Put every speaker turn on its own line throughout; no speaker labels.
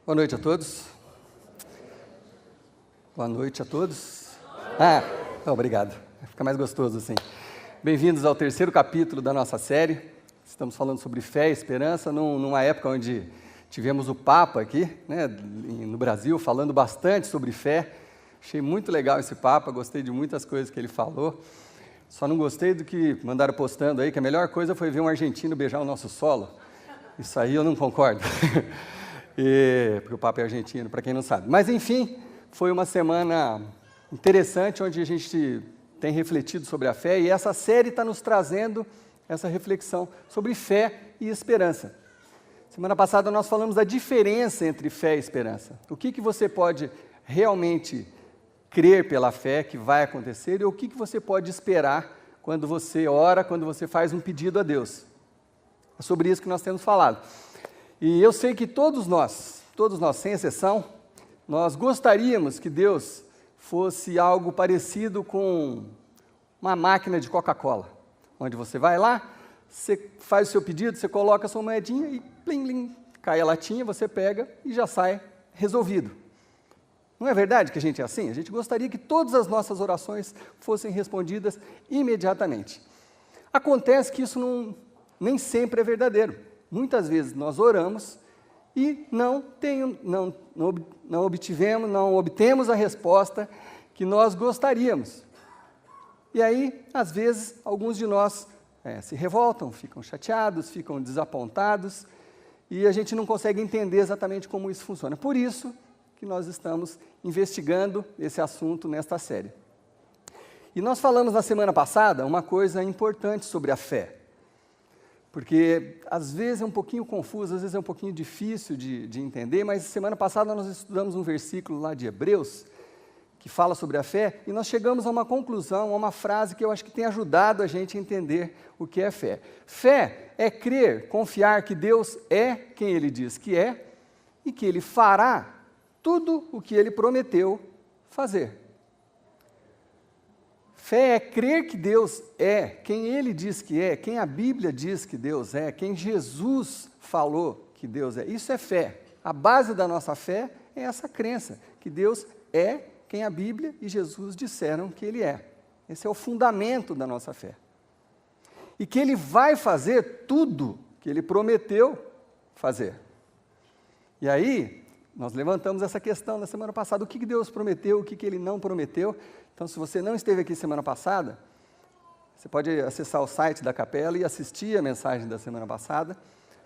Boa noite a todos. Boa noite a todos. Obrigado. Fica mais gostoso assim. Bem-vindos ao terceiro capítulo da nossa série. Estamos falando sobre fé e esperança, numa época onde tivemos o Papa aqui, né, no Brasil, falando bastante sobre fé. Achei muito legal esse Papa, gostei de muitas coisas que ele falou. Só não gostei do que mandaram postando aí, que a melhor coisa foi ver um argentino beijar o nosso solo. Isso aí eu não concordo. Porque o Papa é argentino, para quem não sabe. Mas, enfim, foi uma semana interessante, onde a gente tem refletido sobre a fé, e essa série está nos trazendo essa reflexão sobre fé e esperança. Semana passada nós falamos da diferença entre fé e esperança. O que você pode realmente crer pela fé que vai acontecer, e o que você pode esperar quando você ora, quando você faz um pedido a Deus. É sobre isso que nós temos falado. E eu sei que todos nós, sem exceção, nós gostaríamos que Deus fosse algo parecido com uma máquina de Coca-Cola, onde você vai lá, você faz o seu pedido, você coloca a sua moedinha e plim, plim, cai a latinha, você pega e já sai resolvido. Não é verdade que a gente é assim? A gente gostaria que todas as nossas orações fossem respondidas imediatamente. Acontece que isso nem sempre é verdadeiro. Muitas vezes nós oramos e não obtemos a resposta que nós gostaríamos. E aí, às vezes, alguns de nós se revoltam, ficam chateados, ficam desapontados, e a gente não consegue entender exatamente como isso funciona. Por isso que nós estamos investigando esse assunto nesta série. E nós falamos na semana passada uma coisa importante sobre a fé. Porque às vezes é um pouquinho confuso, às vezes é um pouquinho difícil de entender, mas semana passada nós estudamos um versículo lá de Hebreus, que fala sobre a fé, e nós chegamos a uma conclusão, a uma frase que eu acho que tem ajudado a gente a entender o que é fé. Fé é crer, confiar que Deus é quem Ele diz que é, e que Ele fará tudo o que Ele prometeu fazer. Fé é crer que Deus é quem Ele diz que é, quem a Bíblia diz que Deus é, quem Jesus falou que Deus é. Isso é fé. A base da nossa fé é essa crença, que Deus é quem a Bíblia e Jesus disseram que Ele é. Esse é o fundamento da nossa fé. E que Ele vai fazer tudo que Ele prometeu fazer. E aí, nós levantamos essa questão na semana passada, o que Deus prometeu, o que Ele não prometeu. Então, se você não esteve aqui semana passada, você pode acessar o site da capela e assistir a mensagem da semana passada,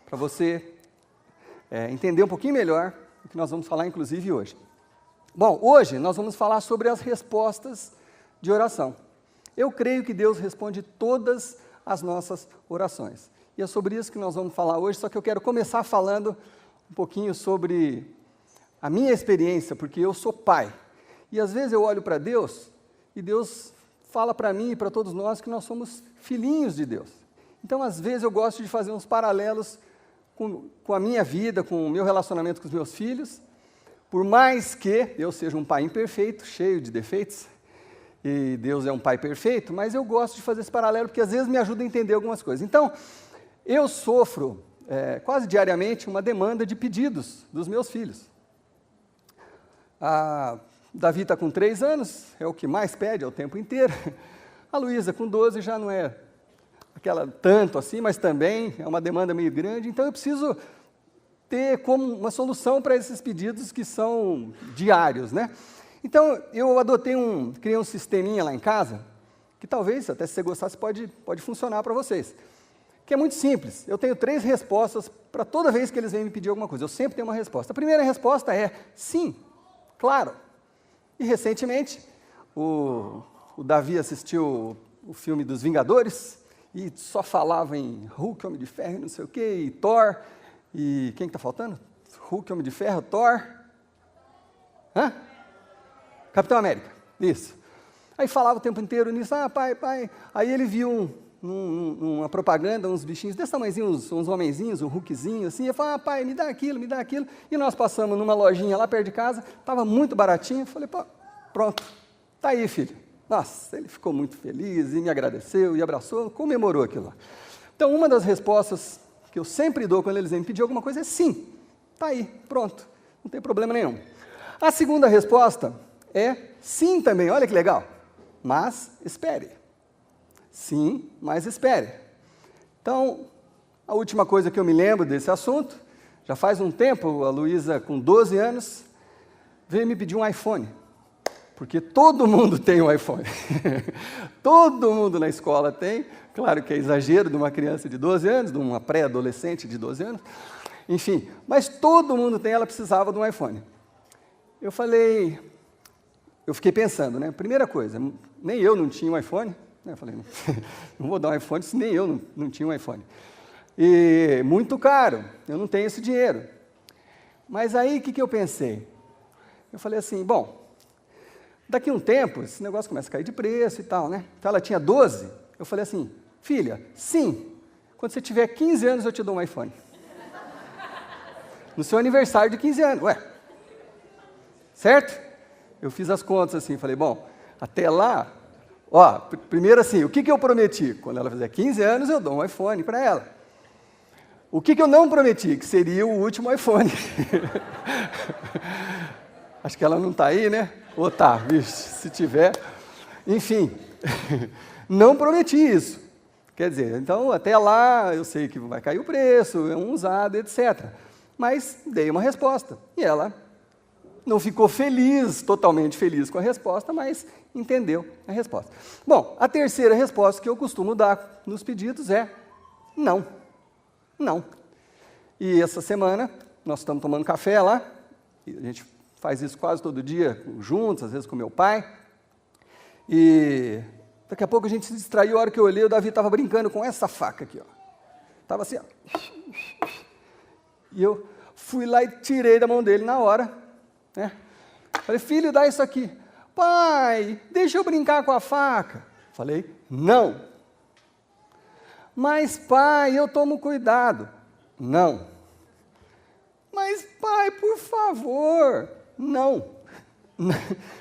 para você entender um pouquinho melhor o que nós vamos falar, inclusive, hoje. Bom, hoje nós vamos falar sobre as respostas de oração. Eu creio que Deus responde todas as nossas orações. E é sobre isso que nós vamos falar hoje, só que eu quero começar falando um pouquinho sobre a minha experiência, porque eu sou pai. E às vezes eu olho para Deus, e Deus fala para mim e para todos nós que nós somos filhinhos de Deus. Então, às vezes eu gosto de fazer uns paralelos com a minha vida, com o meu relacionamento com os meus filhos. Por mais que eu seja um pai imperfeito, cheio de defeitos, e Deus é um pai perfeito, mas eu gosto de fazer esse paralelo, porque às vezes me ajuda a entender algumas coisas. Então, eu sofro quase diariamente uma demanda de pedidos dos meus filhos. Davi está com 3 anos, é o que mais pede o tempo inteiro. A Luísa com 12 já não é aquela tanto assim, mas também é uma demanda meio grande. Então eu preciso ter como uma solução para esses pedidos que são diários, né? Então eu criei um sisteminha lá em casa, que talvez, até se você gostasse, pode funcionar para vocês. Que é muito simples. Eu tenho 3 respostas para toda vez que eles vêm me pedir alguma coisa. Eu sempre tenho uma resposta. A primeira resposta é sim, claro. E recentemente, o Davi assistiu o filme dos Vingadores e só falava em Hulk, Homem de Ferro, não sei o quê, e Thor, e quem que está faltando? Hulk, Homem de Ferro, Thor, Capitão América, isso. Aí falava o tempo inteiro nisso, pai, aí ele viu uma propaganda, uns bichinhos desse tamanhozinho, uns homenzinhos, um Hulkzinho, assim, eu falei, pai, me dá aquilo, e nós passamos numa lojinha lá perto de casa, estava muito baratinho, falei, pronto, tá aí, filho. Nossa, ele ficou muito feliz, e me agradeceu, e abraçou, comemorou aquilo lá. Então, uma das respostas que eu sempre dou quando eles vêm me pedir alguma coisa é sim, tá aí, pronto. não tem problema nenhum. A segunda resposta é sim também, olha que legal, mas espere. Sim, mas espere. Então, a última coisa que eu me lembro desse assunto, já faz um tempo, a Luísa, com 12 anos, veio me pedir um iPhone, porque todo mundo tem um iPhone. Todo mundo na escola tem, claro que é exagero de uma criança de 12 anos, de uma pré-adolescente de 12 anos, enfim, mas todo mundo tem, ela precisava de um iPhone. Eu fiquei pensando, né, primeira coisa, nem eu não tinha um iPhone, eu falei, não vou dar um iPhone se nem eu não tinha um iPhone. E muito caro, eu não tenho esse dinheiro. Mas aí, o que eu pensei? Eu falei assim, bom, daqui a um tempo, esse negócio começa a cair de preço e tal, né? Então, ela tinha 12, eu falei assim, filha, sim, quando você tiver 15 anos, eu te dou um iPhone. No seu aniversário de 15 anos, ué. Certo? Eu fiz as contas assim, falei, bom, até lá... Ó, primeiro assim, o que eu prometi? Quando ela fizer 15 anos, eu dou um iPhone para ela. O que eu não prometi? Que seria o último iPhone. Acho que ela não está aí, né? Ou tá, vixe, se tiver. Enfim, não prometi isso. Quer dizer, então até lá eu sei que vai cair o preço, é um usado, etc. Mas dei uma resposta. E ela não ficou feliz, totalmente feliz com a resposta, mas entendeu a resposta. Bom, a terceira resposta que eu costumo dar nos pedidos é não. Não. E essa semana, nós estamos tomando café lá, e a gente faz isso quase todo dia, juntos, às vezes com meu pai, e daqui a pouco a gente se distraiu, a hora que eu olhei, o Davi estava brincando com essa faca aqui, ó. Estava assim, ó. E eu fui lá e tirei da mão dele na hora, né? Falei, filho, dá isso aqui. Pai, deixa eu brincar com a faca. Falei, não. Mas, pai, eu tomo cuidado. Não. Mas, pai, por favor. Não.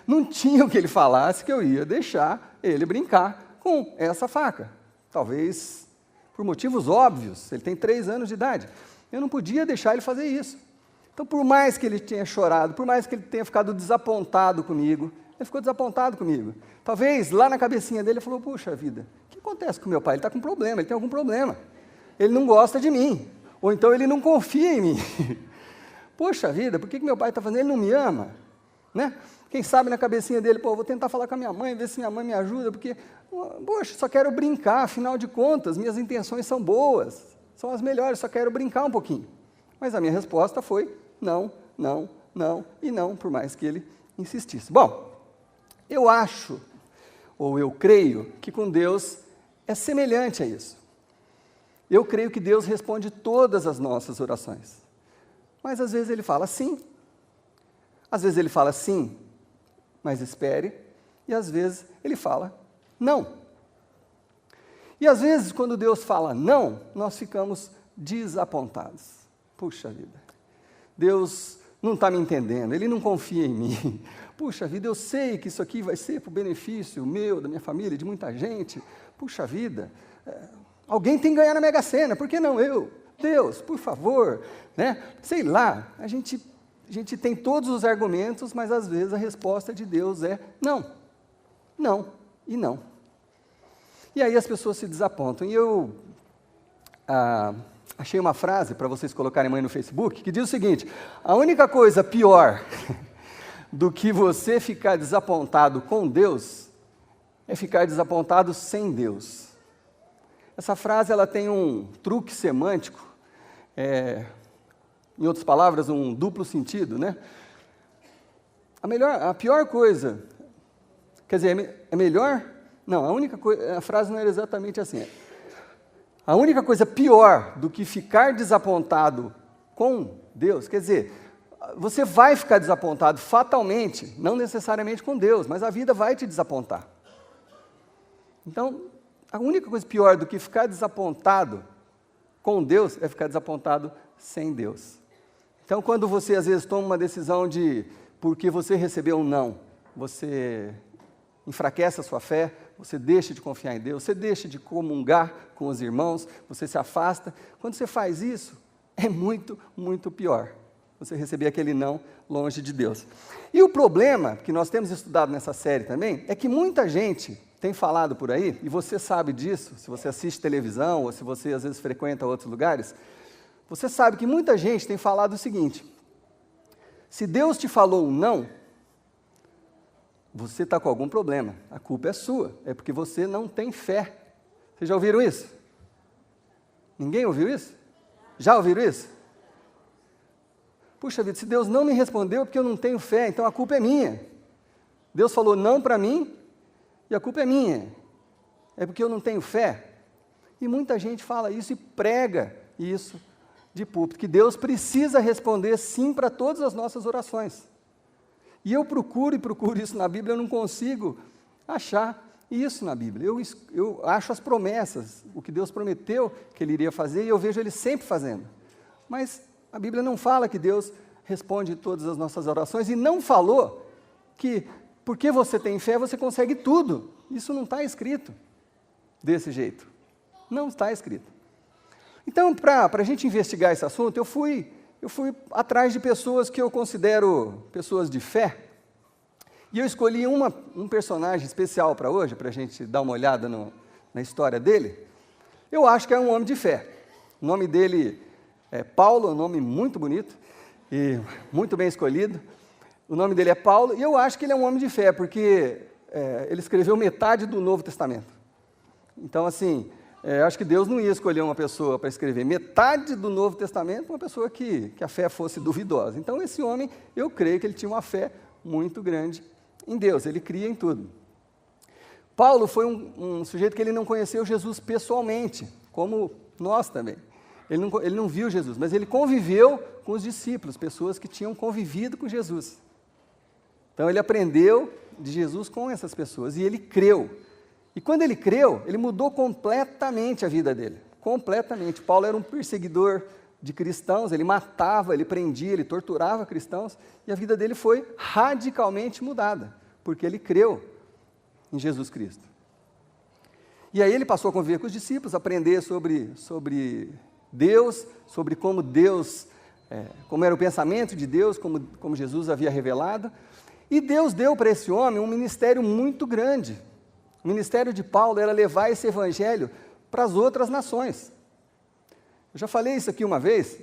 Não tinha o que ele falasse que eu ia deixar ele brincar com essa faca. Talvez por motivos óbvios, ele tem 3 anos de idade. Eu não podia deixar ele fazer isso. Então, por mais que ele tenha chorado, por mais que ele tenha ficado desapontado comigo, ele ficou desapontado comigo. Talvez lá na cabecinha dele ele falou, puxa vida, o que acontece com meu pai? Ele está com problema, ele tem algum problema. Ele não gosta de mim. Ou então ele não confia em mim. Poxa vida, por que meu pai está fazendo? Ele não me ama. Né? Quem sabe na cabecinha dele, pô, vou tentar falar com a minha mãe, ver se minha mãe me ajuda, porque, poxa, só quero brincar, afinal de contas, minhas intenções são boas, são as melhores, só quero brincar um pouquinho. Mas a minha resposta foi não, não, não e não, por mais que ele insistisse. Bom, eu acho, ou eu creio, que com Deus é semelhante a isso. Eu creio que Deus responde todas as nossas orações. Mas às vezes Ele fala sim, às vezes Ele fala sim, mas espere, e às vezes Ele fala não. E às vezes, quando Deus fala não, nós ficamos desapontados. Puxa vida, Deus não está me entendendo, Ele não confia em mim. Puxa vida, eu sei que isso aqui vai ser para o benefício meu, da minha família, de muita gente. Puxa vida, alguém tem que ganhar na Mega Sena, por que não eu? Deus, por favor, né? Sei lá, a gente tem todos os argumentos, mas às vezes a resposta de Deus é não, não e não. E aí as pessoas se desapontam. E eu achei uma frase para vocês colocarem amanhã no Facebook, que diz o seguinte: a única coisa pior do que você ficar desapontado com Deus é ficar desapontado sem Deus. Essa frase ela tem um truque semântico, em outras palavras, um duplo sentido, né? A pior coisa, quer dizer, é melhor? Não, a frase não era exatamente assim. A única coisa pior do que ficar desapontado com Deus, quer dizer, você vai ficar desapontado fatalmente, não necessariamente com Deus, mas a vida vai te desapontar. Então, a única coisa pior do que ficar desapontado com Deus é ficar desapontado sem Deus. Então, quando você às vezes toma uma decisão porque você recebeu um não, você enfraquece a sua fé, você deixa de confiar em Deus, você deixa de comungar com os irmãos, você se afasta. Quando você faz isso, é muito, muito pior. você receber aquele não longe de Deus. E o problema, que nós temos estudado nessa série também, é que muita gente tem falado por aí, e você sabe disso, se você assiste televisão, ou se você às vezes frequenta outros lugares, você sabe que muita gente tem falado o seguinte: se Deus te falou um não, você está com algum problema, a culpa é sua, é porque você não tem fé. Vocês já ouviram isso? Ninguém ouviu isso? Já ouviram isso? Puxa vida, se Deus não me respondeu é porque eu não tenho fé, então a culpa é minha. Deus falou não para mim e a culpa é minha, é porque eu não tenho fé. E muita gente fala isso e prega isso de púlpito, que Deus precisa responder sim para todas as nossas orações. E eu procuro isso na Bíblia, eu não consigo achar isso na Bíblia. Eu acho as promessas, o que Deus prometeu que Ele iria fazer, e eu vejo Ele sempre fazendo. Mas a Bíblia não fala que Deus responde todas as nossas orações, e não falou que porque você tem fé, você consegue tudo. Isso não está escrito desse jeito. Não está escrito. Então, para a gente investigar esse assunto, eu fui atrás de pessoas que eu considero pessoas de fé, e eu escolhi um personagem especial para hoje, para a gente dar uma olhada na história dele. Eu acho que é um homem de fé. O nome dele é Paulo, um nome muito bonito e muito bem escolhido. O nome dele é Paulo, e eu acho que ele é um homem de fé, porque ele escreveu metade do Novo Testamento. Então, assim, acho que Deus não ia escolher uma pessoa para escrever metade do Novo Testamento, uma pessoa que a fé fosse duvidosa. Então, esse homem, eu creio que ele tinha uma fé muito grande em Deus, ele cria em tudo. Paulo foi um sujeito que ele não conheceu Jesus pessoalmente, como nós também. Ele não viu Jesus, mas ele conviveu com os discípulos, pessoas que tinham convivido com Jesus. Então, ele aprendeu de Jesus com essas pessoas, e ele creu. E quando ele creu, ele mudou completamente a vida dele, completamente. Paulo era um perseguidor de cristãos, ele matava, ele prendia, ele torturava cristãos, e a vida dele foi radicalmente mudada, porque ele creu em Jesus Cristo. E aí ele passou a conviver com os discípulos, aprender sobre Deus, sobre como Deus, como era o pensamento de Deus, como Jesus havia revelado, e Deus deu para esse homem um ministério muito grande. O ministério de Paulo era levar esse evangelho para as outras nações. Eu já falei isso aqui uma vez,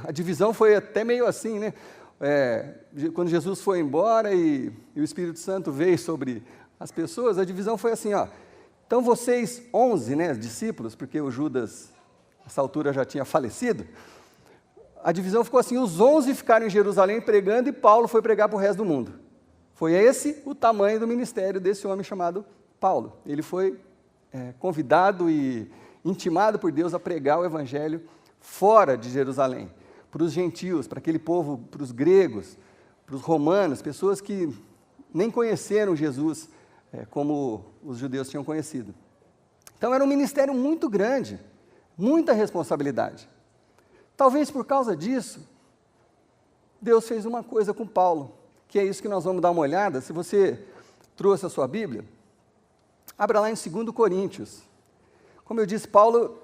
a divisão foi até meio assim, né? Quando Jesus foi embora e o Espírito Santo veio sobre as pessoas, a divisão foi assim, ó. Então vocês 11, né, discípulos, porque o Judas, nessa altura, já tinha falecido, a divisão ficou assim, os 11 ficaram em Jerusalém pregando e Paulo foi pregar para o resto do mundo. Foi esse o tamanho do ministério desse homem chamado Paulo. Ele foi convidado e intimado por Deus a pregar o evangelho fora de Jerusalém, para os gentios, para aquele povo, para os gregos, para os romanos, pessoas que nem conheceram Jesus como os judeus tinham conhecido. Então era um ministério muito grande, muita responsabilidade. Talvez por causa disso, Deus fez uma coisa com Paulo, que é isso que nós vamos dar uma olhada. Se você trouxe a sua Bíblia, abra lá em 2 Coríntios. Como eu disse, Paulo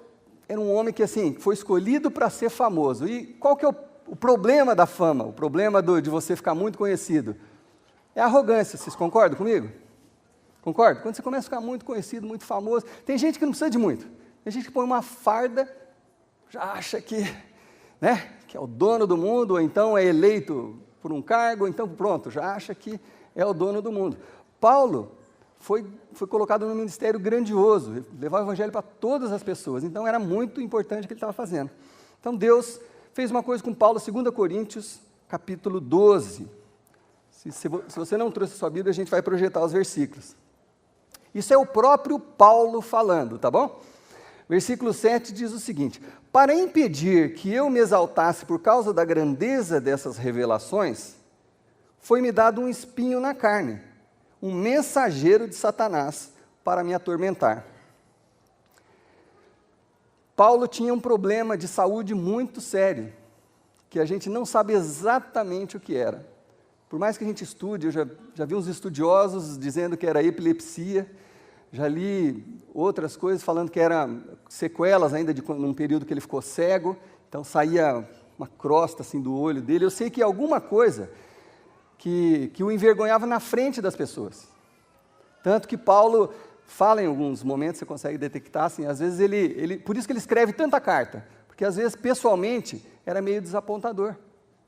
era um homem que assim, foi escolhido para ser famoso. E qual que é o problema da fama, o problema de você ficar muito conhecido? É a arrogância, vocês concordam comigo? Concordam? Quando você começa a ficar muito conhecido, muito famoso, tem gente que não precisa de muito. Tem gente que põe uma farda, já acha que é o dono do mundo, ou então é eleito por um cargo, ou então pronto, já acha que é o dono do mundo. Paulo foi colocado num ministério grandioso, levar o evangelho para todas as pessoas, então era muito importante o que ele estava fazendo. Então Deus fez uma coisa com Paulo, 2 Coríntios, capítulo 12. Se você não trouxe a sua Bíblia, a gente vai projetar os versículos. Isso é o próprio Paulo falando, tá bom? Versículo 7 diz o seguinte: para impedir que eu me exaltasse por causa da grandeza dessas revelações, foi-me dado um espinho na carne, um mensageiro de Satanás para me atormentar. Paulo tinha um problema de saúde muito sério, que a gente não sabe exatamente o que era. Por mais que a gente estude, eu já vi uns estudiosos dizendo que era epilepsia, já li outras coisas falando que eram sequelas ainda de num período que ele ficou cego, então saía uma crosta assim do olho dele. Eu sei que alguma coisa que o envergonhava na frente das pessoas. Tanto que Paulo fala em alguns momentos, você consegue detectar, assim, às vezes por isso que ele escreve tanta carta, porque às vezes pessoalmente era meio desapontador.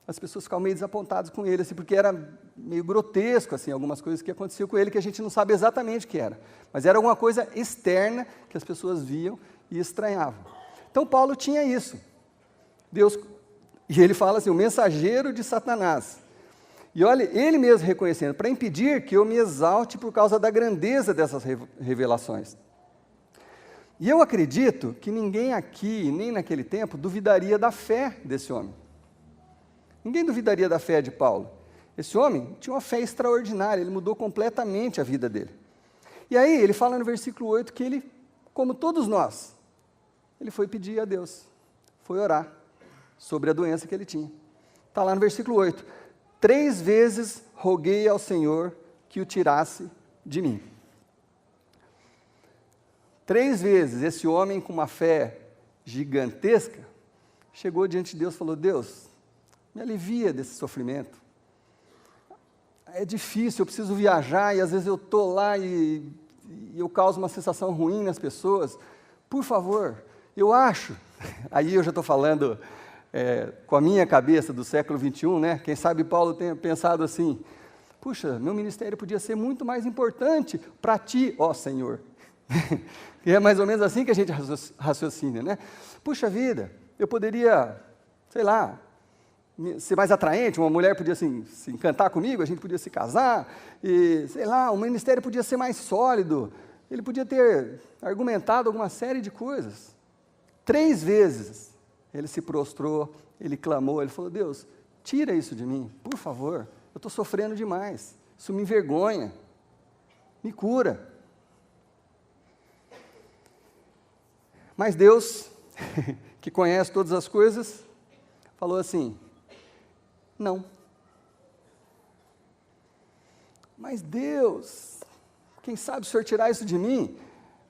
As pessoas ficavam meio desapontadas com ele, assim, porque era meio grotesco, assim, algumas coisas que aconteciam com ele que a gente não sabe exatamente o que era. Mas era alguma coisa externa que as pessoas viam e estranhavam. Então Paulo tinha isso. E ele fala assim, o mensageiro de Satanás. E olha, ele mesmo reconhecendo, para impedir que eu me exalte por causa da grandeza dessas revelações. E eu acredito que ninguém aqui, nem naquele tempo, duvidaria da fé desse homem. Ninguém duvidaria da fé de Paulo. Esse homem tinha uma fé extraordinária, ele mudou completamente a vida dele. E aí ele fala no versículo 8 que ele, como todos nós, ele foi pedir a Deus, foi orar sobre a doença que ele tinha. Está lá no versículo 8. 3 vezes roguei ao Senhor que o tirasse de mim. 3 vezes esse homem com uma fé gigantesca chegou diante de Deus e falou, Deus, me alivia desse sofrimento. É difícil, eu preciso viajar e às vezes eu estou lá e eu causo uma sensação ruim nas pessoas. Por favor, eu acho, aí eu já estou falando com a minha cabeça do século XXI, né? Quem sabe Paulo tenha pensado assim, puxa, meu ministério podia ser muito mais importante para ti, ó Senhor. E é mais ou menos assim que a gente raciocina, né? Puxa vida, eu poderia, sei lá, ser mais atraente, uma mulher podia assim, se encantar comigo, a gente podia se casar, e sei lá, o ministério podia ser mais sólido, ele podia ter argumentado alguma série de coisas. 3 vezes ele se prostrou, ele clamou, ele falou, Deus, tira isso de mim, por favor, eu estou sofrendo demais, isso me envergonha, me cura. Mas Deus, que conhece todas as coisas, falou assim, não. Mas Deus, quem sabe o Senhor tirar isso de mim,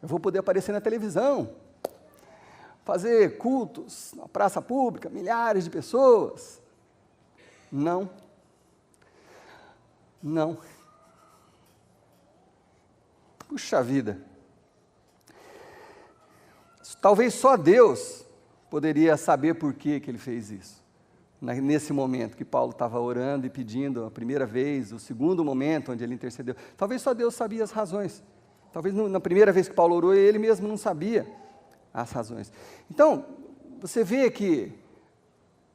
eu vou poder aparecer na televisão, fazer cultos na praça pública, milhares de pessoas. Não. Não. Puxa vida. Talvez só Deus poderia saber por que ele fez isso. Nesse momento que Paulo estava orando e pedindo a primeira vez, o segundo momento onde ele intercedeu. Talvez só Deus sabia as razões. Talvez na primeira vez que Paulo orou, ele mesmo não sabia as razões. Então, você vê que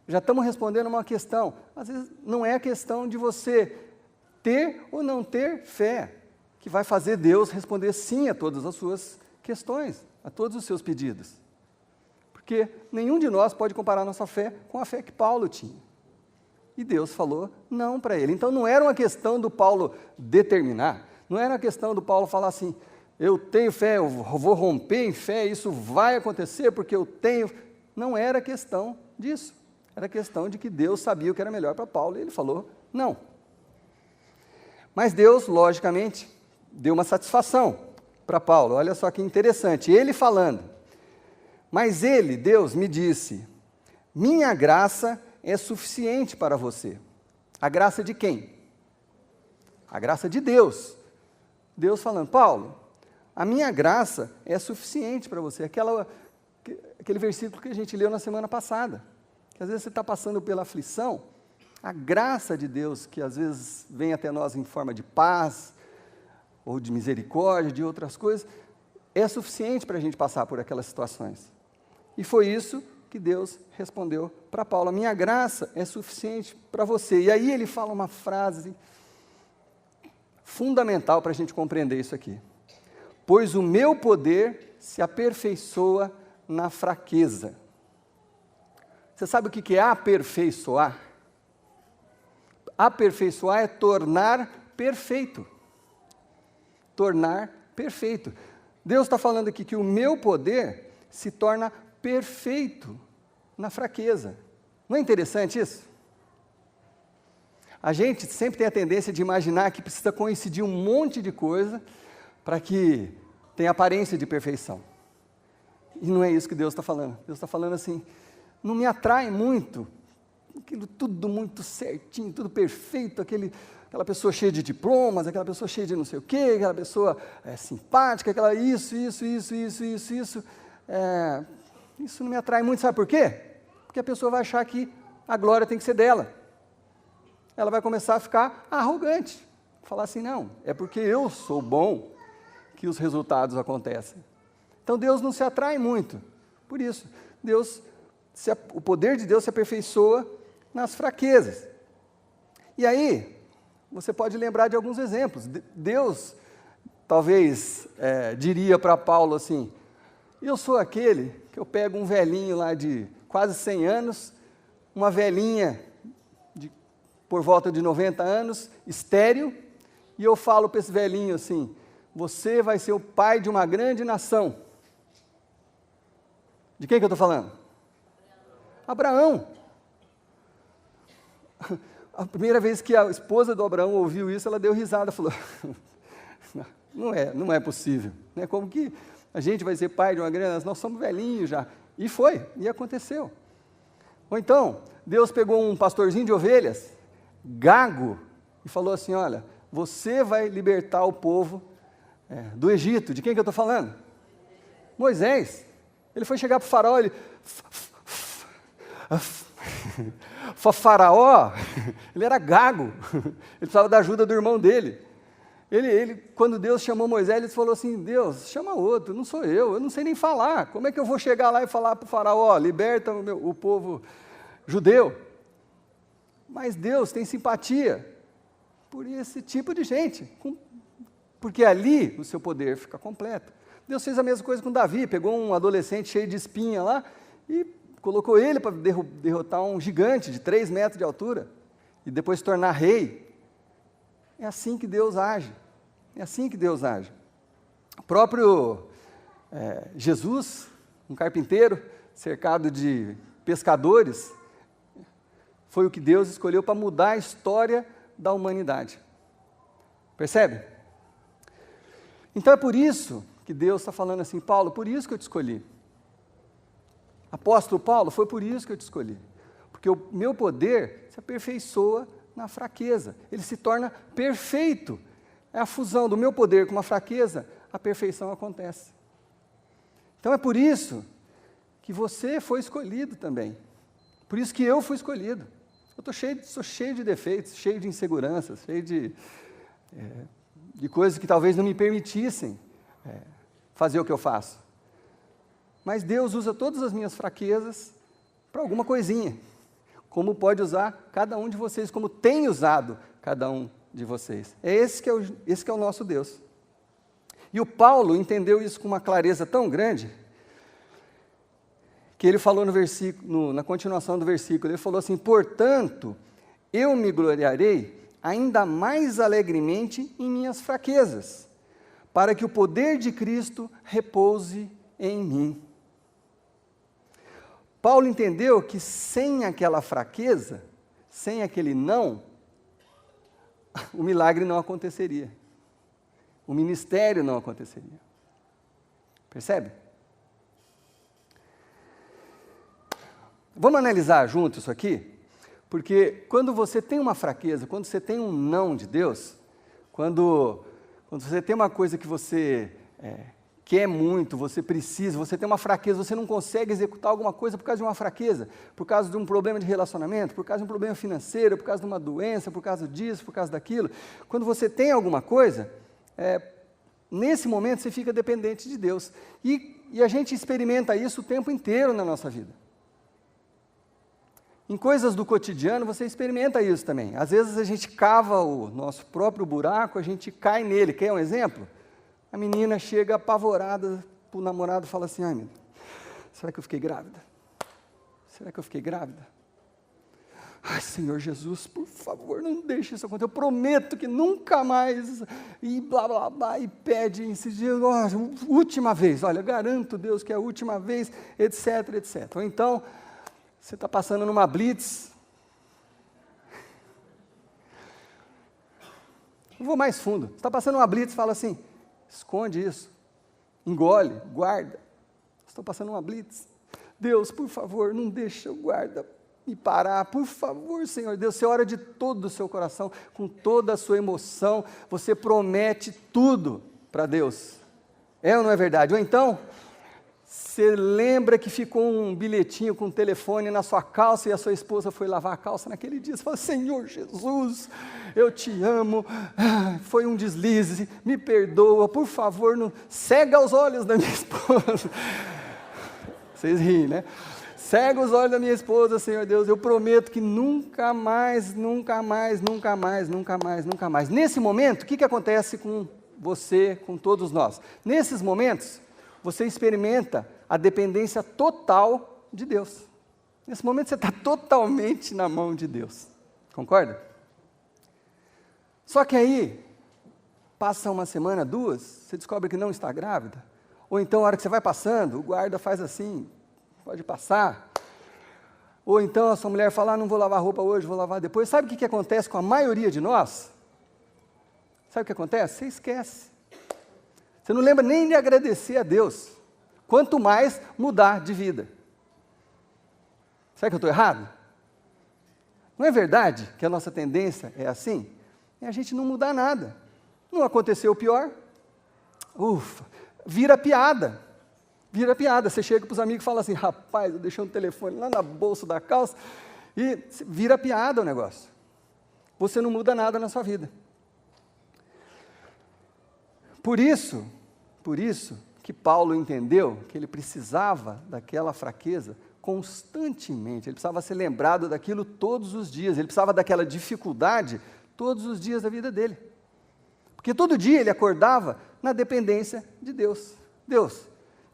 já estamos respondendo uma questão. Às vezes não é a questão de você ter ou não ter fé que vai fazer Deus responder sim a todas as suas questões, a todos os seus pedidos. Porque nenhum de nós pode comparar nossa fé com a fé que Paulo tinha. E Deus falou não para ele. Então não era uma questão do Paulo determinar, não era uma questão do Paulo falar assim, eu tenho fé, eu vou romper em fé, isso vai acontecer porque eu tenho. Não era questão disso. Era questão de que Deus sabia o que era melhor para Paulo e ele falou não. Mas Deus, logicamente, deu uma satisfação para Paulo. Olha só que interessante, ele falando, mas ele, Deus, me disse, minha graça é suficiente para você. A graça de quem? A graça de Deus. Deus falando, Paulo, a minha graça é suficiente para você. Aquele versículo que a gente leu na semana passada, que às vezes você está passando pela aflição, a graça de Deus, que às vezes vem até nós em forma de paz, ou de misericórdia, de outras coisas, é suficiente para a gente passar por aquelas situações. E foi isso que Deus respondeu para Paulo, a minha graça é suficiente para você. E aí ele fala uma frase fundamental para a gente compreender isso aqui. Pois o meu poder se aperfeiçoa na fraqueza. Você sabe o que é aperfeiçoar? Aperfeiçoar é tornar perfeito. Tornar perfeito. Deus está falando aqui que o meu poder se torna perfeito na fraqueza. Não é interessante isso? A gente sempre tem a tendência de imaginar que precisa coincidir um monte de coisa para que tenha aparência de perfeição. E não é isso que Deus está falando. Deus está falando assim, não me atrai muito aquilo tudo muito certinho, tudo perfeito, aquela pessoa cheia de diplomas, aquela pessoa cheia de não sei o quê, aquela pessoa simpática, aquela isso. Isso não me atrai muito, sabe por quê? Porque a pessoa vai achar que a glória tem que ser dela. Ela vai começar a ficar arrogante, falar assim, não, é porque eu sou bom que os resultados acontecem. Então Deus não se atrai muito, por isso, o poder de Deus se aperfeiçoa nas fraquezas. E aí, você pode lembrar de alguns exemplos. Deus, talvez, diria para Paulo assim, eu sou aquele que eu pego um velhinho lá de quase 100 anos, uma velhinha por volta de 90 anos, estéril, e eu falo para esse velhinho assim, você vai ser o pai de uma grande nação. De quem que eu estou falando? Abraão. A primeira vez que a esposa do Abraão ouviu isso, ela deu risada, falou, não é possível, né? Como que a gente vai ser pai de uma grande nação? Nós somos velhinhos já. E foi, e aconteceu. Ou então, Deus pegou um pastorzinho de ovelhas, gago, e falou assim, olha, você vai libertar o povo do Egito. De quem que eu estou falando? Moisés. Ele foi chegar para o faraó, Faraó, ele era gago, ele precisava da ajuda do irmão dele. Quando Deus chamou Moisés, ele falou assim, Deus, chama outro, não sou eu não sei nem falar, como é que eu vou chegar lá e falar para o faraó, liberta o povo judeu? Mas Deus tem simpatia por esse tipo de gente, porque ali o seu poder fica completo. Deus fez a mesma coisa com Davi, pegou um adolescente cheio de espinha lá e colocou ele para derrotar um gigante de 3 metros de altura e depois se tornar rei. É assim que Deus age. É assim que Deus age. O próprio Jesus, um carpinteiro cercado de pescadores, foi o que Deus escolheu para mudar a história da humanidade. Percebe? Então é por isso que Deus está falando assim, Paulo, por isso que eu te escolhi. Apóstolo Paulo, foi por isso que eu te escolhi. Porque o meu poder se aperfeiçoa na fraqueza. Ele se torna perfeito. É a fusão do meu poder com uma fraqueza, a perfeição acontece. Então é por isso que você foi escolhido também. Por isso que eu fui escolhido. Eu sou cheio de defeitos, cheio de inseguranças, cheio de coisas que talvez não me permitissem fazer o que eu faço. Mas Deus usa todas as minhas fraquezas para alguma coisinha, como pode usar cada um de vocês, como tem usado cada um de vocês. Esse que é o nosso Deus. E o Paulo entendeu isso com uma clareza tão grande, que ele falou no versículo, na continuação do versículo, ele falou assim, portanto, eu me gloriarei ainda mais alegremente em minhas fraquezas, para que o poder de Cristo repouse em mim. Paulo entendeu que sem aquela fraqueza, sem aquele não, o milagre não aconteceria. O ministério não aconteceria. Percebe? Vamos analisar junto isso aqui? Porque quando você tem uma fraqueza, quando você tem um não de Deus, quando você tem uma coisa que você quer muito, você precisa, você tem uma fraqueza, você não consegue executar alguma coisa por causa de uma fraqueza, por causa de um problema de relacionamento, por causa de um problema financeiro, por causa de uma doença, por causa disso, por causa daquilo. Quando você tem alguma coisa, nesse momento você fica dependente de Deus. E a gente experimenta isso o tempo inteiro na nossa vida. Em coisas do cotidiano, você experimenta isso também. Às vezes a gente cava o nosso próprio buraco, a gente cai nele. Quer um exemplo? A menina chega apavorada para o namorado e fala assim, ai, meu Deus, será que eu fiquei grávida? Será que eu fiquei grávida? Ai, Senhor Jesus, por favor, não deixe isso acontecer. Eu prometo que nunca mais, e blá, blá, blá, e pede, insiste, última vez, olha, garanto, Deus, que é a última vez, etc, etc. Ou então, você está passando numa blitz. Eu vou mais fundo. Você está passando numa blitz e fala assim, esconde isso, engole, guarda. Estou passando uma blitz. Deus, por favor, não deixa eu guarda me parar, por favor, Senhor Deus, você ora de todo o seu coração, com toda a sua emoção, você promete tudo para Deus. É ou não é verdade? Ou então, você lembra que ficou um bilhetinho com um telefone na sua calça e a sua esposa foi lavar a calça naquele dia. Você fala, Senhor Jesus, eu te amo, foi um deslize, me perdoa, por favor, não cega os olhos da minha esposa. Vocês riem, né? Cega os olhos da minha esposa, Senhor Deus, eu prometo que nunca mais, nunca mais, nunca mais, nunca mais, nunca mais. Nesse momento, o que acontece com você, com todos nós? Nesses momentos, você experimenta a dependência total de Deus. Nesse momento você está totalmente na mão de Deus. Concorda? Só que aí, passa uma semana, duas, você descobre que não está grávida. Ou então, a hora que você vai passando, o guarda faz assim, pode passar. Ou então a sua mulher fala, não vou lavar roupa hoje, vou lavar depois. Sabe o que acontece com a maioria de nós? Sabe o que acontece? Você esquece. Você não lembra nem de agradecer a Deus, quanto mais mudar de vida. Será que eu estou errado? Não é verdade que a nossa tendência é assim? É a gente não mudar nada. Não aconteceu o pior? Ufa, vira piada. Vira piada. Você chega para os amigos e fala assim, rapaz, eu deixei um telefone lá na bolsa da calça, e vira piada o negócio. Você não muda nada na sua vida. Por isso que Paulo entendeu que ele precisava daquela fraqueza constantemente, ele precisava ser lembrado daquilo todos os dias, ele precisava daquela dificuldade todos os dias da vida dele. Porque todo dia ele acordava na dependência de Deus. Deus,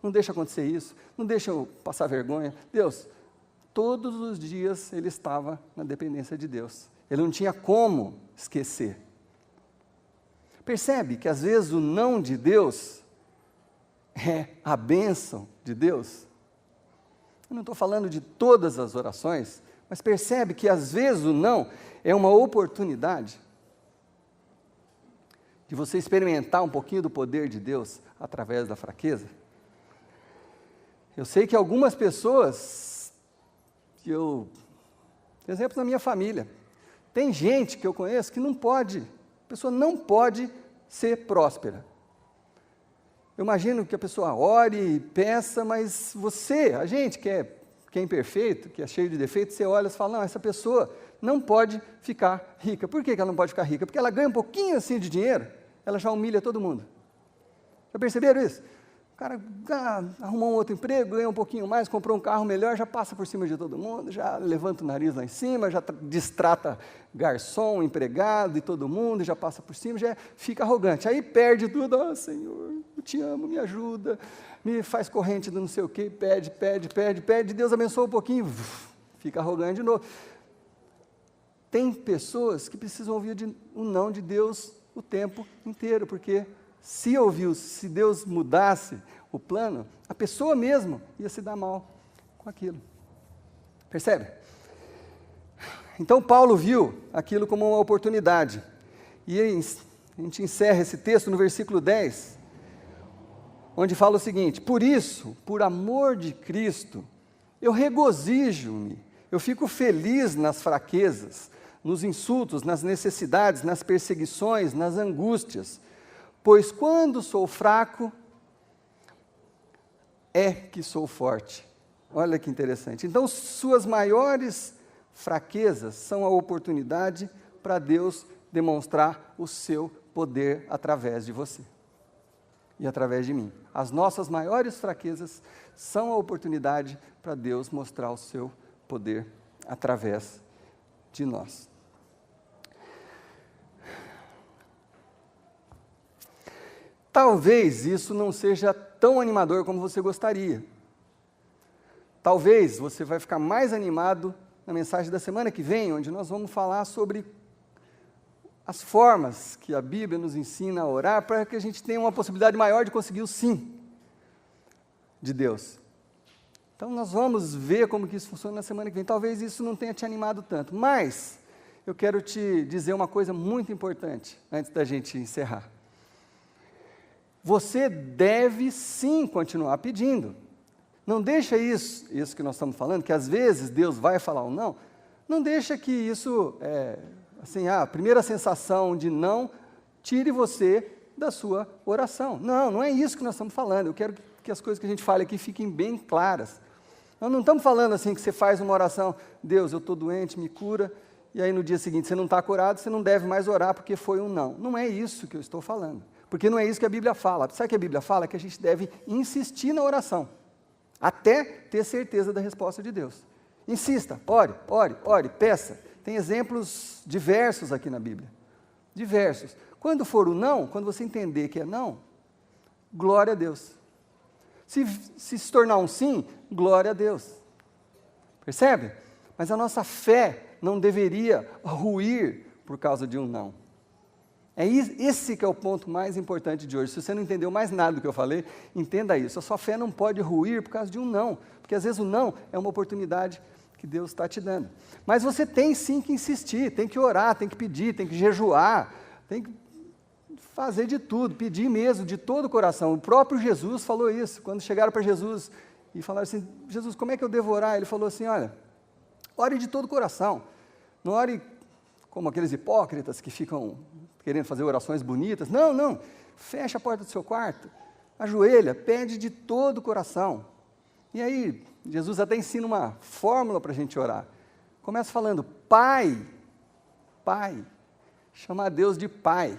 não deixa acontecer isso, não deixa eu passar vergonha. Deus, todos os dias ele estava na dependência de Deus. Ele não tinha como esquecer. Percebe que às vezes o não de Deus é a bênção de Deus? Eu não estou falando de todas as orações, mas percebe que às vezes o não é uma oportunidade de você experimentar um pouquinho do poder de Deus através da fraqueza. Eu sei que algumas pessoas, exemplos na minha família, tem gente que eu conheço que não pode, a pessoa não pode ser próspera. Eu imagino que a pessoa ore e peça, mas você, a gente que é imperfeito, que é cheio de defeitos, você olha e fala, não, essa pessoa não pode ficar rica. Por que ela não pode ficar rica? Porque ela ganha um pouquinho assim de dinheiro, ela já humilha todo mundo. Já perceberam isso? O cara arrumou um outro emprego, ganha um pouquinho mais, comprou um carro melhor, já passa por cima de todo mundo, já levanta o nariz lá em cima, já distrata garçom, empregado e todo mundo, já passa por cima, já fica arrogante. Aí perde tudo, Senhor, eu te amo, me ajuda, me faz corrente do não sei o quê, pede, Deus abençoa um pouquinho, fica arrogante de novo. Tem pessoas que precisam ouvir o não de Deus o tempo inteiro, porque se Deus mudasse o plano, a pessoa mesmo ia se dar mal com aquilo. Percebe? Então Paulo viu aquilo como uma oportunidade. E a gente encerra esse texto no versículo 10, onde fala o seguinte: por isso, por amor de Cristo, eu regozijo-me, eu fico feliz nas fraquezas, nos insultos, nas necessidades, nas perseguições, nas angústias, pois quando sou fraco, é que sou forte. Olha que interessante. Então, suas maiores fraquezas são a oportunidade para Deus demonstrar o seu poder através de você e através de mim. As nossas maiores fraquezas são a oportunidade para Deus mostrar o seu poder através de nós. Talvez isso não seja tão animador como você gostaria. Talvez você vai ficar mais animado na mensagem da semana que vem, onde nós vamos falar sobre as formas que a Bíblia nos ensina a orar para que a gente tenha uma possibilidade maior de conseguir o sim de Deus. Então nós vamos ver como que isso funciona na semana que vem. Talvez isso não tenha te animado tanto, mas eu quero te dizer uma coisa muito importante antes da gente encerrar. Você deve sim continuar pedindo. Não deixa isso que nós estamos falando, que às vezes Deus vai falar um não, não deixa que isso, a primeira sensação de não, tire você da sua oração. Não, não é isso que nós estamos falando. Eu quero que as coisas que a gente fale aqui fiquem bem claras. Nós não estamos falando assim que você faz uma oração, Deus, eu estou doente, me cura, e aí no dia seguinte você não está curado, você não deve mais orar porque foi um não. Não é isso que eu estou falando, porque não é isso que a Bíblia fala. Sabe o que a Bíblia fala? Que a gente deve insistir na oração, até ter certeza da resposta de Deus. Insista, ore, peça. Tem exemplos diversos aqui na Bíblia, diversos. Quando for o não, quando você entender que é não, glória a Deus. Se tornar um sim, glória a Deus. Percebe? Mas a nossa fé não deveria ruir por causa de um não. Esse que é o ponto mais importante de hoje. Se você não entendeu mais nada do que eu falei, entenda isso. A sua fé não pode ruir por causa de um não, porque às vezes o não é uma oportunidade que Deus está te dando. Mas você tem sim que insistir, tem que orar, tem que pedir, tem que jejuar, tem que fazer de tudo, pedir mesmo, de todo o coração. O próprio Jesus falou isso, quando chegaram para Jesus e falaram assim, Jesus, como é que eu devo orar? Ele falou assim, olha, ore de todo o coração, não ore como aqueles hipócritas que ficam querendo fazer orações bonitas, não, fecha a porta do seu quarto, ajoelha, pede de todo o coração. E aí, Jesus até ensina uma fórmula para a gente orar. Começa falando, Pai, chama Deus de Pai.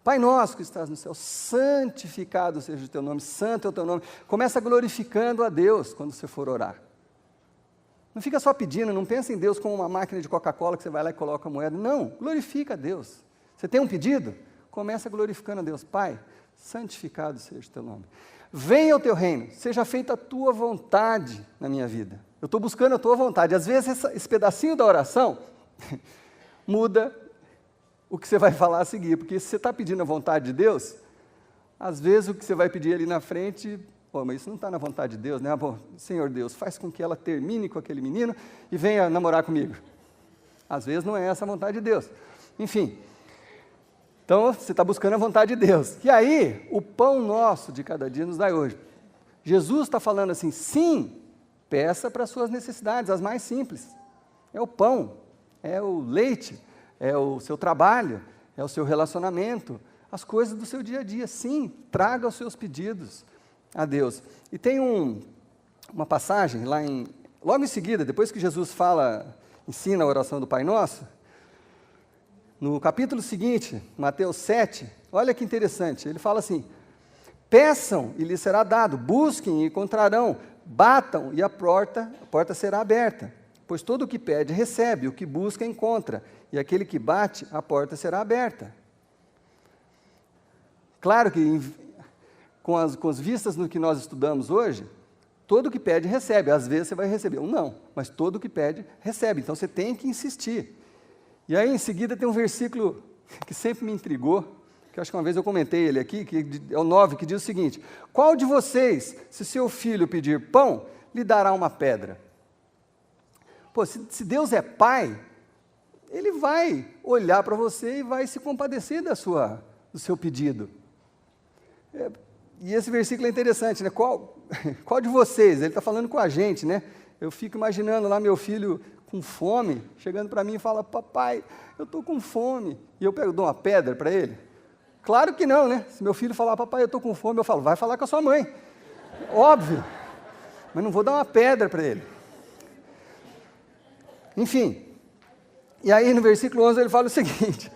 Pai nosso que estás no céu, santificado seja o teu nome, santo é o teu nome. Começa glorificando a Deus quando você for orar. Não fica só pedindo, não pensa em Deus como uma máquina de Coca-Cola que você vai lá e coloca a moeda. Não, glorifica a Deus. Você tem um pedido? Começa glorificando a Deus. Pai, santificado seja o teu nome. Venha o teu reino, seja feita a tua vontade na minha vida. Eu estou buscando a tua vontade. Às vezes esse pedacinho da oração muda o que você vai falar a seguir, porque se você está pedindo a vontade de Deus, às vezes o que você vai pedir ali na frente, mas isso não está na vontade de Deus, né? Senhor Deus, faz com que ela termine com aquele menino e venha namorar comigo. Às vezes não é essa a vontade de Deus. Enfim, então você está buscando a vontade de Deus. E aí, o pão nosso de cada dia nos dai hoje. Jesus está falando assim, sim, peça para as suas necessidades, as mais simples. É o pão, é o leite, é o seu trabalho, é o seu relacionamento, as coisas do seu dia a dia. Sim, traga os seus pedidos a Deus. E tem uma passagem logo em seguida, depois que Jesus ensina a oração do Pai Nosso, no capítulo seguinte, Mateus 7, olha que interessante, ele fala assim, peçam e lhes será dado, busquem e encontrarão, batam e a porta será aberta. Pois todo o que pede recebe, o que busca encontra, e aquele que bate, a porta será aberta. Claro que, com as vistas no que nós estudamos hoje, todo o que pede recebe, às vezes você vai receber um não, mas todo o que pede recebe, então você tem que insistir. E aí em seguida tem um versículo que sempre me intrigou, que eu acho que uma vez eu comentei ele aqui, que é o 9, que diz o seguinte, qual de vocês, se seu filho pedir pão, lhe dará uma pedra? Pô, se Deus é pai, Ele vai olhar para você e vai se compadecer do seu pedido. E esse versículo é interessante, né? Qual de vocês? Ele está falando com a gente, né? Eu fico imaginando lá meu filho com fome, chegando para mim e fala, papai, eu estou com fome. E eu dou uma pedra para ele? Claro que não, né? Se meu filho falar, papai, eu estou com fome, eu falo, vai falar com a sua mãe. Óbvio. Mas não vou dar uma pedra para ele. Enfim, e aí no versículo 11 ele fala o seguinte,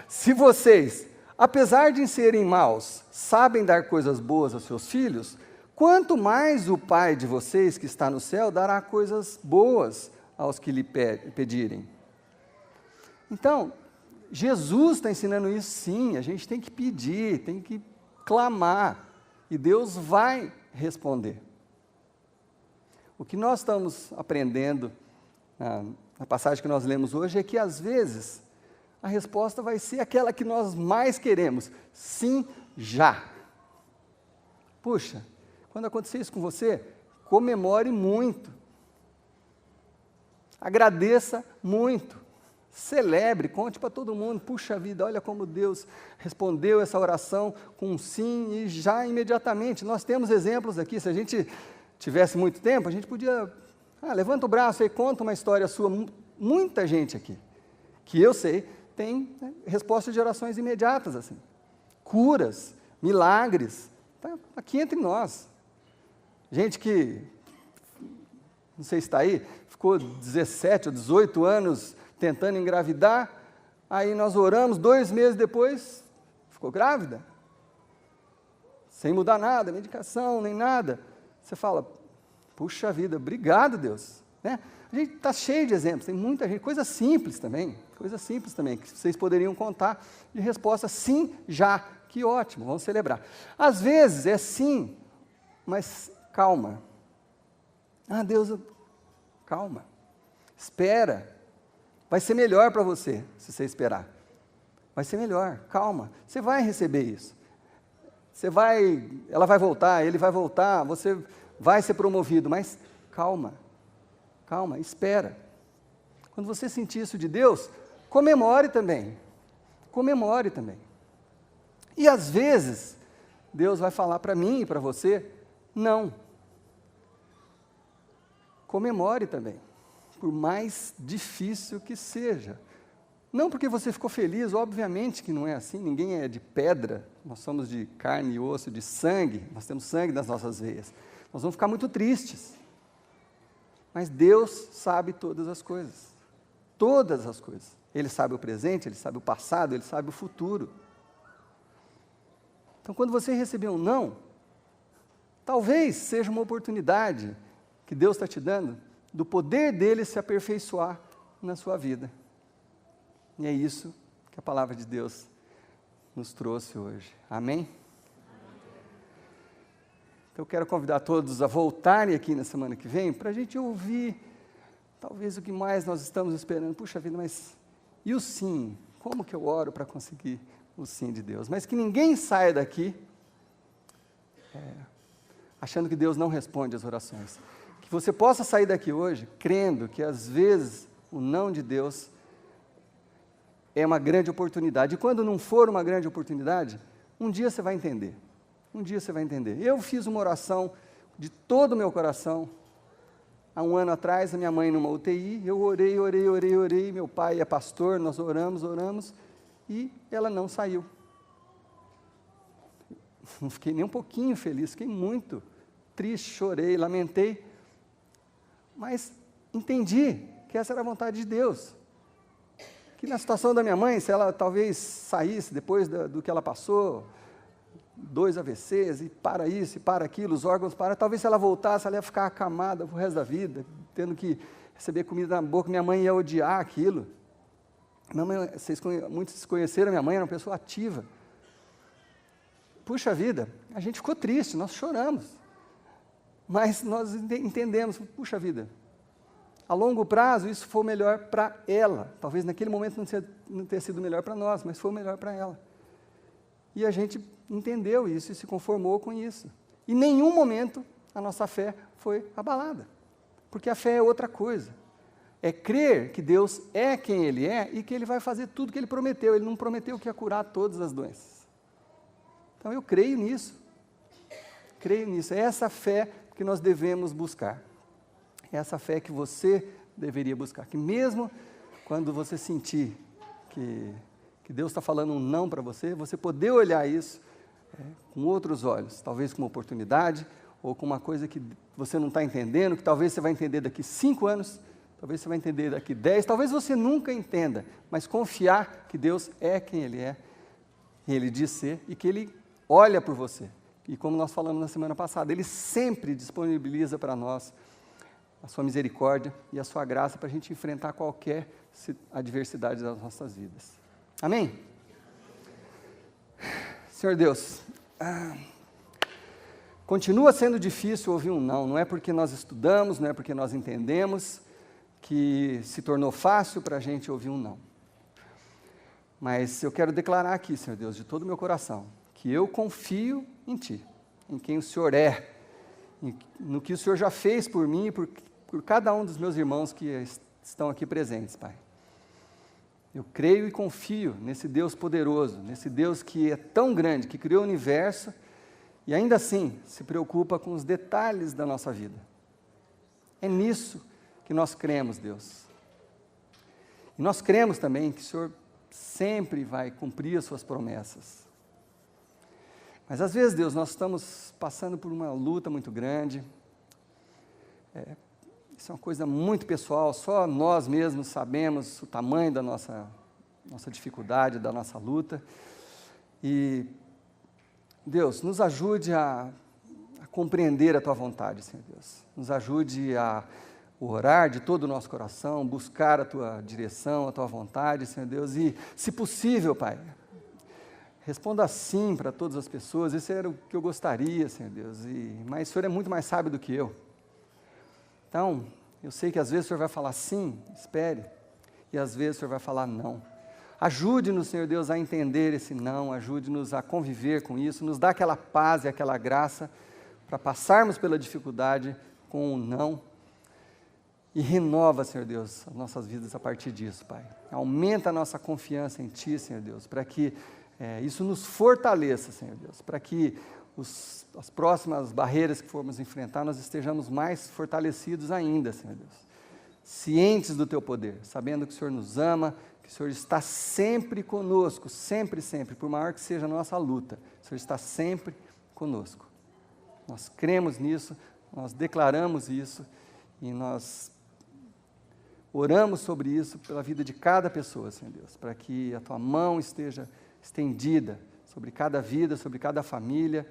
se vocês, apesar de serem maus, sabem dar coisas boas aos seus filhos, quanto mais o Pai de vocês que está no céu dará coisas boas aos que lhe pedirem. Então, Jesus está ensinando isso sim, a gente tem que pedir, tem que clamar, e Deus vai responder. O que nós estamos aprendendo na passagem que nós lemos hoje é que às vezes a resposta vai ser aquela que nós mais queremos, sim, já. Puxa, quando acontecer isso com você, comemore muito, agradeça muito, celebre, conte para todo mundo, puxa vida, olha como Deus respondeu essa oração com um sim e já imediatamente. Nós temos exemplos aqui, se a gente tivesse muito tempo, a gente podia, levanta o braço e conta uma história sua. Muita gente aqui, que eu sei, tem respostas de orações imediatas, assim. Curas, milagres, tá aqui entre nós. Gente que, não sei se está aí, ficou 17 ou 18 anos tentando engravidar, aí nós oramos, 2 meses depois, ficou grávida. Sem mudar nada, medicação, nem nada. Você fala, puxa vida, obrigado, Deus. Né? A gente está cheio de exemplos, tem muita gente, coisas simples também, que vocês poderiam contar de resposta sim, já, que ótimo, vamos celebrar. Às vezes é sim, mas calma. Deus, calma, espera, vai ser melhor para você, se você esperar. Vai ser melhor, calma, você vai receber isso. Ela vai voltar, ele vai voltar, você vai ser promovido, mas calma, espera. Quando você sentir isso de Deus, comemore também. E às vezes, Deus vai falar para mim e para você, não. Comemore também, por mais difícil que seja. Não porque você ficou feliz, obviamente que não é assim, ninguém é de pedra, nós somos de carne e osso, de sangue, nós temos sangue nas nossas veias. Nós vamos ficar muito tristes. Mas Deus sabe todas as coisas. Todas as coisas. Ele sabe o presente, Ele sabe o passado, Ele sabe o futuro. Então, quando você receber um não, talvez seja uma oportunidade que Deus está te dando, do poder dEle se aperfeiçoar na sua vida. E é isso que a palavra de Deus nos trouxe hoje. Amém? Então eu quero convidar todos a voltarem aqui na semana que vem, para a gente ouvir, talvez o que mais nós estamos esperando. Puxa vida, mas e o sim? Como que eu oro para conseguir o sim de Deus? Mas que ninguém saia daqui achando que Deus não responde às orações. Que você possa sair daqui hoje crendo que às vezes o não de Deus é uma grande oportunidade. E quando não for uma grande oportunidade, um dia você vai entender. Eu fiz uma oração de todo o meu coração. Há 1 ano atrás, a minha mãe numa UTI, eu orei. Meu pai é pastor, nós oramos, e ela não saiu. Não fiquei nem um pouquinho feliz, fiquei muito triste, chorei, lamentei. Mas entendi que essa era a vontade de Deus. Que na situação da minha mãe, se ela talvez saísse depois do que ela passou, 2 AVCs, e para isso, e para aquilo, os órgãos para, talvez se ela voltasse, ela ia ficar acamada pro resto da vida, tendo que receber comida na boca, minha mãe ia odiar aquilo. Muitos conheceram a minha mãe, era uma pessoa ativa. Puxa vida, a gente ficou triste, nós choramos, mas nós entendemos, puxa vida, a longo prazo, isso foi o melhor para ela. Talvez naquele momento não tenha sido melhor para nós, mas foi o melhor para ela. E a gente entendeu isso e se conformou com isso. Em nenhum momento a nossa fé foi abalada. Porque a fé é outra coisa. É crer que Deus é quem Ele é e que Ele vai fazer tudo que Ele prometeu. Ele não prometeu que ia curar todas as doenças. Então eu creio nisso. É essa fé que nós devemos buscar. É essa fé que você deveria buscar, que mesmo quando você sentir que Deus está falando um não para você, você poder olhar isso com outros olhos, talvez com uma oportunidade, ou com uma coisa que você não está entendendo, que talvez você vai entender daqui 5 anos, talvez você vai entender daqui 10, talvez você nunca entenda, mas confiar que Deus é quem Ele é, Ele diz ser, e que Ele olha por você. E como nós falamos na semana passada, Ele sempre disponibiliza para nós a sua misericórdia e a sua graça para a gente enfrentar qualquer adversidade das nossas vidas. Amém? Senhor Deus, continua sendo difícil ouvir um não, não é porque nós estudamos, não é porque nós entendemos que se tornou fácil para a gente ouvir um não. Mas eu quero declarar aqui, Senhor Deus, de todo o meu coração, que eu confio em Ti, em quem o Senhor é, no que o Senhor já fez por mim e por cada um dos meus irmãos que estão aqui presentes, Pai. Eu creio e confio nesse Deus poderoso, nesse Deus que é tão grande, que criou o universo e ainda assim se preocupa com os detalhes da nossa vida. É nisso que nós cremos, Deus. E nós cremos também que o Senhor sempre vai cumprir as suas promessas. Mas às vezes, Deus, nós estamos passando por uma luta muito grande. Isso é uma coisa muito pessoal, só nós mesmos sabemos o tamanho da nossa dificuldade, da nossa luta. E, Deus, nos ajude a compreender a Tua vontade, Senhor Deus. Nos ajude a orar de todo o nosso coração, buscar a Tua direção, a Tua vontade, Senhor Deus. E, se possível, Pai, responda sim para todas as pessoas. Isso era o que eu gostaria, Senhor Deus. Mas o Senhor é muito mais sábio do que eu. Então, eu sei que às vezes o Senhor vai falar sim, espere. E às vezes o Senhor vai falar não. Ajude-nos, Senhor Deus, a entender esse não. Ajude-nos a conviver com isso. Nos dá aquela paz e aquela graça para passarmos pela dificuldade com o não. E renova, Senhor Deus, as nossas vidas a partir disso, Pai. Aumenta a nossa confiança em Ti, Senhor Deus, para que isso nos fortaleça, Senhor Deus, para que as próximas barreiras que formos enfrentar, nós estejamos mais fortalecidos ainda, Senhor Deus. Cientes do Teu poder, sabendo que o Senhor nos ama, que o Senhor está sempre conosco, sempre, sempre, por maior que seja a nossa luta, o Senhor está sempre conosco. Nós cremos nisso, nós declaramos isso e nós oramos sobre isso pela vida de cada pessoa, Senhor Deus, para que a Tua mão esteja estendida sobre cada vida, sobre cada família,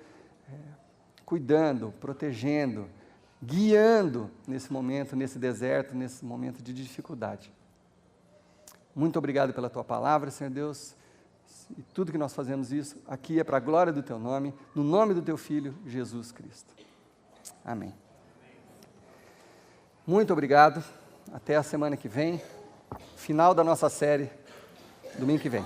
cuidando, protegendo, guiando nesse momento, nesse deserto, nesse momento de dificuldade. Muito obrigado pela Tua palavra, Senhor Deus, e tudo que nós fazemos isso aqui é para a glória do Teu nome, no nome do Teu Filho, Jesus Cristo. Amém. Muito obrigado, até a semana que vem, final da nossa série, domingo que vem.